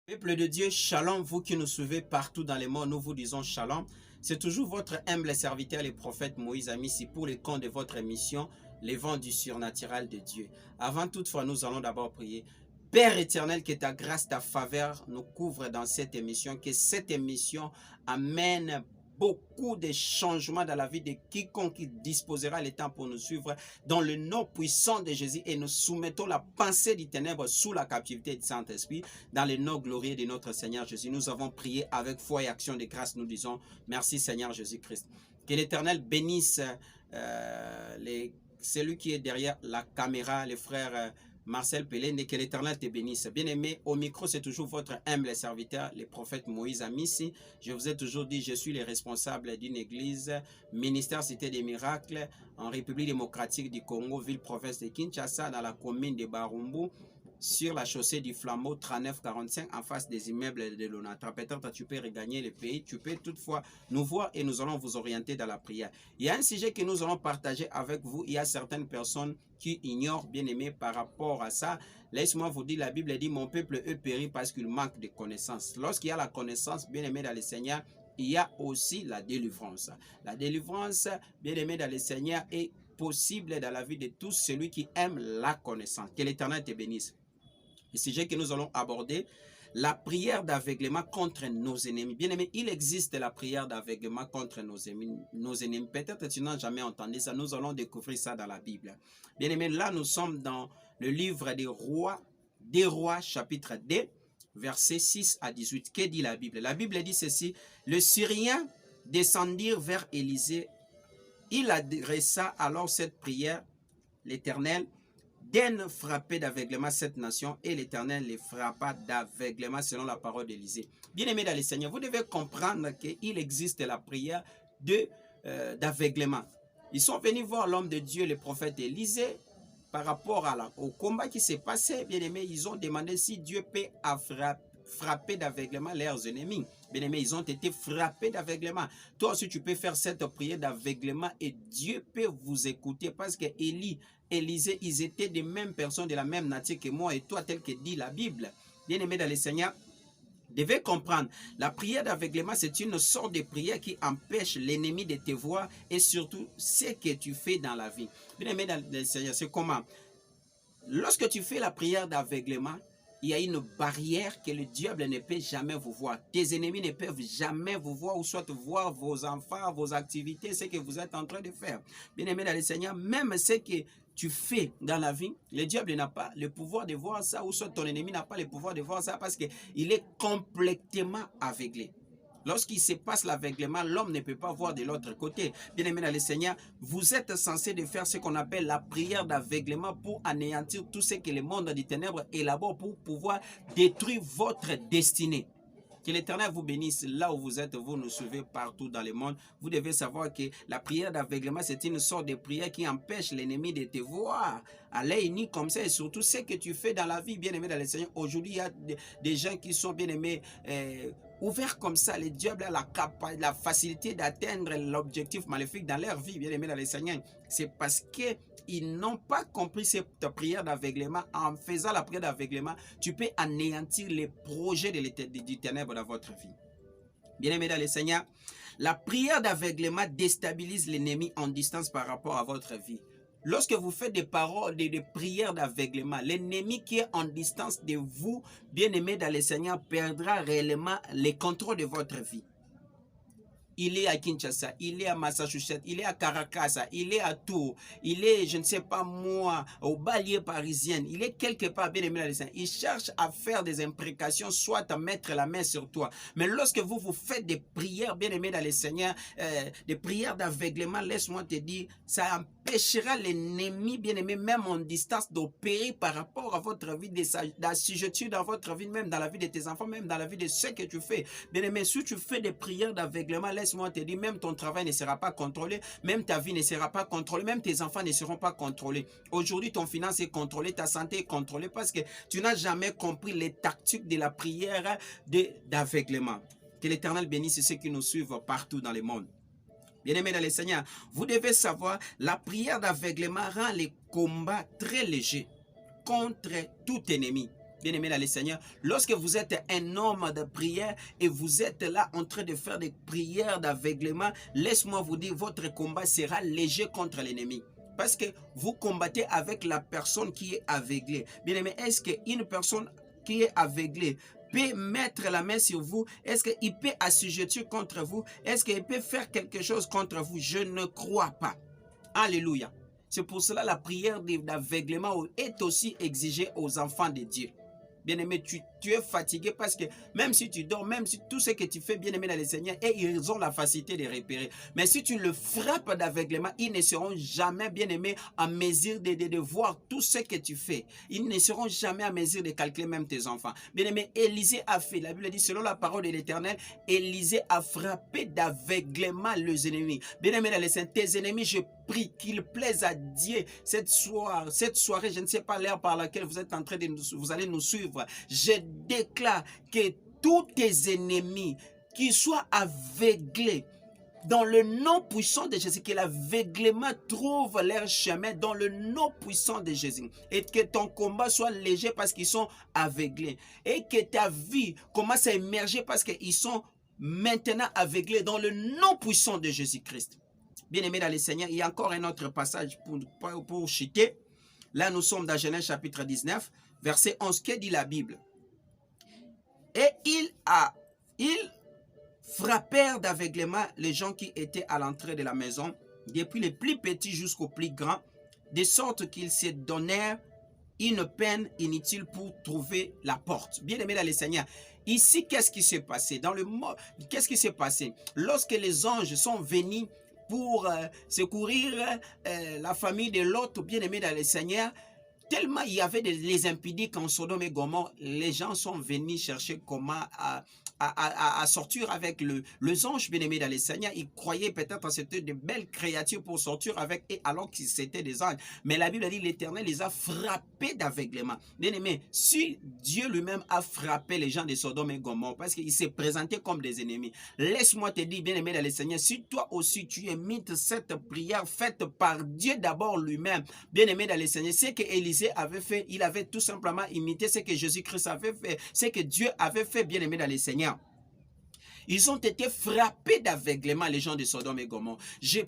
Peuple de Dieu, shalom, vous qui nous suivez partout dans les mondes, nous vous disons shalom. C'est toujours votre humble serviteur, le prophète Moïse Amissi, pour le compte de votre émission, les vents du surnaturel de Dieu. Avant toutefois, nous allons d'abord prier. Père éternel, que ta grâce, ta faveur nous couvre dans cette émission, que cette émission amène beaucoup de changements dans la vie de quiconque qui disposera le temps pour nous suivre dans le nom puissant de Jésus, et nous soumettons la pensée du ténèbre sous la captivité du Saint-Esprit dans le nom glorieux de notre Seigneur Jésus. Nous avons prié avec foi et action de grâce. Nous disons merci Seigneur Jésus-Christ. Que l'Éternel bénisse celui qui est derrière la caméra, les frères Marcel Pélène, et que l'Éternel te bénisse. Bien-aimé, au micro, c'est toujours votre humble serviteur, le prophète Moïse Amissi. Je vous ai toujours dit, je suis le responsable d'une église, ministère Cité des Miracles, en République démocratique du Congo, ville-province de Kinshasa, dans la commune de Barumbu, sur la chaussée du Flambeau 3945, en face des immeubles de l'ONATRA. Peut-être tu peux regagner le pays, tu peux toutefois nous voir et nous allons vous orienter dans la prière. Il y a un sujet que nous allons partager avec vous. Il y a certaines personnes qui ignorent, bien aimé, par rapport à ça. Laisse-moi vous dire, la Bible dit, mon peuple eux périt parce qu'il manque de connaissances. Lorsqu'il y a la connaissance, bien aimé, dans le Seigneur, il y a aussi la délivrance. La délivrance, bien aimé, dans le Seigneur, est possible dans la vie de tous celui qui aime la connaissance. Que l'Éternel te bénisse. Le sujet que nous allons aborder, la prière d'aveuglement contre nos ennemis. Bien aimé, il existe la prière d'aveuglement contre nos ennemis. Peut-être tu n'as jamais entendu ça. Nous allons découvrir ça dans la Bible. Bien aimé, là nous sommes dans le livre des rois, chapitre 2, versets 6 à 18. Que dit la Bible? La Bible dit ceci: le Syrien descendit vers Élisée. Il adressa alors cette prière: l'Éternel daigne frapper d'aveuglement cette nation, et l'Éternel les frappa d'aveuglement selon la parole d'Élisée. Bien-aimés dans le Seigneur, vous devez comprendre qu'il existe la prière d'aveuglement. Ils sont venus voir l'homme de Dieu, le prophète Élisée, par rapport au combat qui s'est passé. Bien-aimés, ils ont demandé si Dieu peut frapper d'aveuglement leurs ennemis. Bien-aimés, ils ont été frappés d'aveuglement. Toi aussi, tu peux faire cette prière d'aveuglement et Dieu peut vous écouter, parce que Élisée, ils étaient des mêmes personnes, de la même nature que moi et toi, tel que dit la Bible. Bien-aimés dans le Seigneur, devez comprendre, la prière d'aveuglement, c'est une sorte de prière qui empêche l'ennemi de te voir et surtout ce que tu fais dans la vie. Bien-aimés dans le Seigneur, c'est comment? Lorsque tu fais la prière d'aveuglement, il y a une barrière que le diable ne peut jamais vous voir. Tes ennemis ne peuvent jamais vous voir, ou soit voir vos enfants, vos activités, ce que vous êtes en train de faire. Bien-aimé dans le Seigneur, même ce que tu fais dans la vie, le diable n'a pas le pouvoir de voir ça, ou soit ton ennemi n'a pas le pouvoir de voir ça, parce qu'il est complètement aveuglé. Lorsqu'il se passe l'aveuglement, l'homme ne peut pas voir de l'autre côté. Bien-aimé dans le Seigneur, vous êtes censé de faire ce qu'on appelle la prière d'aveuglement pour anéantir tout ce que le monde des ténèbres élabore pour pouvoir détruire votre destinée. Que l'Éternel vous bénisse là où vous êtes, vous nous suivez partout dans le monde. Vous devez savoir que la prière d'aveuglement, c'est une sorte de prière qui empêche l'ennemi de te voir à l'œil nu comme ça, et surtout ce que tu fais dans la vie, bien aimé dans le Seigneur. Aujourd'hui, il y a des gens qui sont bien aimés, ouverts comme ça. Le diable a la facilité d'atteindre l'objectif maléfique dans leur vie, bien aimé dans le Seigneur. C'est parce qu'ils n'ont pas compris cette prière d'aveuglement. En faisant la prière d'aveuglement, tu peux anéantir les projets du ténèbre dans votre vie. Bien-aimé dans le Seigneur, la prière d'aveuglement déstabilise l'ennemi en distance par rapport à votre vie. Lorsque vous faites des paroles, des prières d'aveuglement, l'ennemi qui est en distance de vous, bien-aimé dans le Seigneur, perdra réellement le contrôle de votre vie. Il est à Kinshasa, il est à Massachusetts, il est à Caracas, il est à Tours, il est, je ne sais pas moi, au banlieue parisienne, il est quelque part, bien aimé dans le Seigneur. Il cherche à faire des imprécations, soit à mettre la main sur toi. Mais lorsque vous faites des prières, bien aimé dans le Seigneur, des prières d'aveuglement, laisse-moi te dire, ça empêchera l'ennemi, bien aimé, même en distance, d'opérer par rapport à votre vie, d'assujettir dans votre vie, même dans la vie de tes enfants, même dans la vie de ceux que tu fais. Bien aimé, si tu fais des prières d'aveuglement, laisse-moi te dire, même ton travail ne sera pas contrôlé, même ta vie ne sera pas contrôlée, même tes enfants ne seront pas contrôlés. Aujourd'hui, ton finance est contrôlée, ta santé est contrôlée, parce que tu n'as jamais compris les tactiques de la prière d'aveuglement. Que l'Éternel bénisse ceux qui nous suivent partout dans le monde. Bien-aimés dans le Seigneur, vous devez savoir, la prière d'aveuglement rend les combats très légers contre tout ennemi. Bien-aimé dans le Seigneur, lorsque vous êtes un homme de prière et vous êtes là en train de faire des prières d'aveuglement, laisse-moi vous dire, votre combat sera léger contre l'ennemi. Parce que vous combattez avec la personne qui est aveuglée. Bien-aimé, est-ce qu'une personne qui est aveuglée peut mettre la main sur vous? Est-ce qu'il peut assujettir contre vous? Est-ce qu'il peut faire quelque chose contre vous? Je ne crois pas. Alléluia. C'est pour cela que la prière d'aveuglement est aussi exigée aux enfants de Dieu. Bien-aimé, tu es fatigué parce que même si tu dors, même si tout ce que tu fais, bien-aimé dans le Seigneur, et ils ont la facilité de repérer. Mais si tu le frappes d'aveuglement, ils ne seront jamais, bien-aimés, en mesure de voir tout ce que tu fais. Ils ne seront jamais en mesure de calculer même tes enfants. Bien-aimé, Élisée a fait, la Bible dit, selon la parole de l'Éternel, Élisée a frappé d'aveuglement les ennemis. Bien-aimé dans le Seigneur, tes ennemis, je prie qu'il plaise à Dieu cette soirée, je ne sais pas l'heure par laquelle vous êtes en train de vous allez nous suivre. Je déclare que tous tes ennemis qui soient aveuglés dans le nom puissant de Jésus, que l'aveuglement trouve leur chemin dans le nom puissant de Jésus. Et que ton combat soit léger parce qu'ils sont aveuglés. Et que ta vie commence à émerger parce qu'ils sont maintenant aveuglés dans le nom puissant de Jésus-Christ. Bien-aimé dans le Seigneur, il y a encore un autre passage pour chuter. Là, nous sommes dans Genèse chapitre 19, verset 11. Que dit la Bible? Et ils frappèrent d'aveuglement les gens qui étaient à l'entrée de la maison, depuis les plus petits jusqu'aux plus grands, de sorte qu'ils se donnèrent une peine inutile pour trouver la porte. Bien-aimé dans le Seigneur, ici, qu'est-ce qui s'est passé? Qu'est-ce qui s'est passé? Lorsque les anges sont venus pour secourir la famille de Lot, bien-aimé dans le Seigneur, tellement il y avait les impudiques en Sodome et Gomorrhe, les gens sont venus chercher comment à sortir avec les anges bien-aimés dans le Seigneur. Ils croyaient peut-être que c'était de belles créatures pour sortir avec eux alors que c'était des anges. Mais la Bible dit l'Éternel les a frappés d'aveuglement. Bien-aimés, si Dieu lui-même a frappé les gens de Sodome et Gomorrhe parce qu'ils s'est présentés comme des ennemis, laisse-moi te dire, bien-aimé dans le Seigneur, si toi aussi tu imites cette prière faite par Dieu d'abord lui-même, bien-aimé dans le Seigneur, c'est que Élisée avait fait, il avait tout simplement imité ce que Jésus-Christ avait fait, ce que Dieu avait fait, bien-aimé dans le Seigneur. Ils ont été frappés d'aveuglement, les gens de Sodome et Gomorrhe.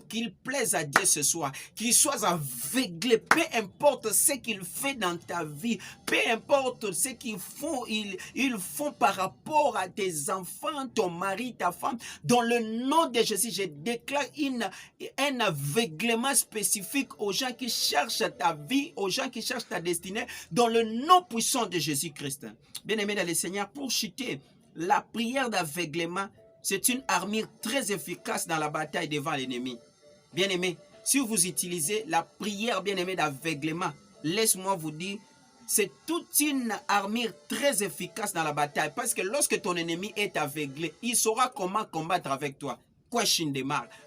Qu'il plaise à Dieu ce soir, qu'ils soient aveuglés, peu importe ce qu'ils font dans ta vie, peu importe ce qu'ils font, ils font par rapport à tes enfants, ton mari, ta femme. Dans le nom de Jésus, je déclare un aveuglement spécifique aux gens qui cherchent ta vie, aux gens qui cherchent ta destinée, dans le nom puissant de Jésus-Christ. Bien-aimé dans le Seigneur, pour chuter, la prière d'aveuglement, c'est une armure très efficace dans la bataille devant l'ennemi. Bien-aimé, si vous utilisez la prière, bien-aimé, d'aveuglement, laisse-moi vous dire, c'est toute une armure très efficace dans la bataille. Parce que lorsque ton ennemi est aveuglé, il saura comment combattre avec toi.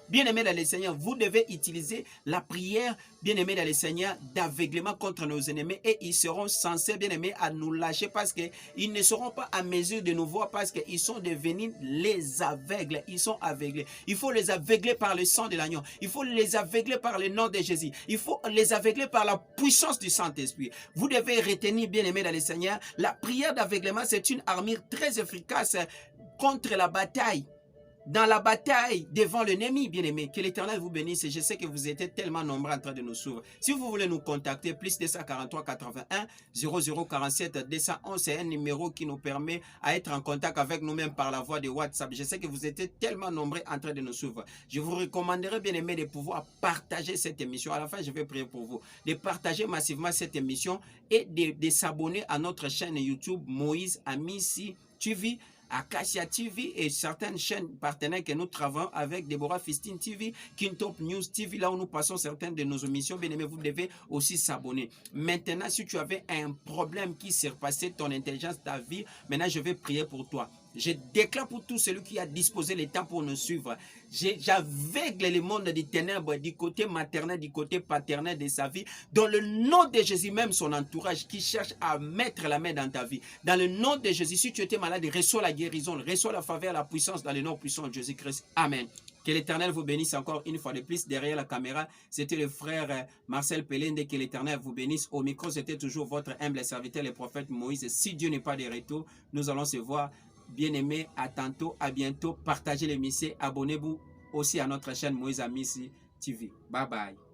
Bien-aimé dans le Seigneur, vous devez utiliser la prière, bien-aimé dans le Seigneur, d'aveuglement contre nos ennemis et ils seront censés, bien-aimé, à nous lâcher parce qu'ils ne seront pas à mesure de nous voir parce qu'ils sont devenus les aveugles. Ils sont aveuglés. Il faut les aveugler par le sang de l'agneau. Il faut les aveugler par le nom de Jésus. Il faut les aveugler par la puissance du Saint-Esprit. Vous devez retenir, bien-aimé dans le Seigneur, la prière d'aveuglement, c'est une armure très efficace contre la bataille. Dans la bataille devant l'ennemi, bien-aimé, que l'Éternel vous bénisse. Je sais que vous êtes tellement nombreux en train de nous suivre. Si vous voulez nous contacter, plus 243 81 0047 211, c'est un numéro qui nous permet d'être en contact avec nous-mêmes par la voie de WhatsApp. Je sais que vous êtes tellement nombreux en train de nous suivre. Je vous recommanderais, bien-aimé, de pouvoir partager cette émission. À la fin, je vais prier pour vous. De partager massivement cette émission et de s'abonner à notre chaîne YouTube Moïse Amissi TV, Acacia TV et certaines chaînes partenaires que nous travaillons avec, Deborah Fistine TV, Kintop News TV, là où nous passons certaines de nos émissions. Bien aimé, vous devez aussi s'abonner. Maintenant, si tu avais un problème qui surpassait ton intelligence, ta vie, maintenant je vais prier pour toi. Je déclare pour tout celui qui a disposé le temps pour nous suivre. J'aveugle le monde des ténèbres du côté maternel, du côté paternel de sa vie. Dans le nom de Jésus, même son entourage qui cherche à mettre la main dans ta vie. Dans le nom de Jésus, si tu étais malade, reçois la guérison, reçois la faveur, la puissance dans le nom puissant de Jésus-Christ. Amen. Que l'Éternel vous bénisse encore une fois de plus. Derrière la caméra, c'était le frère Marcel Pelende. Que l'Éternel vous bénisse. Au micro, c'était toujours votre humble serviteur, le prophète Moïse. Si Dieu n'est pas de retour, nous allons se voir. Bien-aimés, à tantôt, à bientôt. Partagez l'émission. Abonnez-vous aussi à notre chaîne Moïse Amissi TV. Bye bye.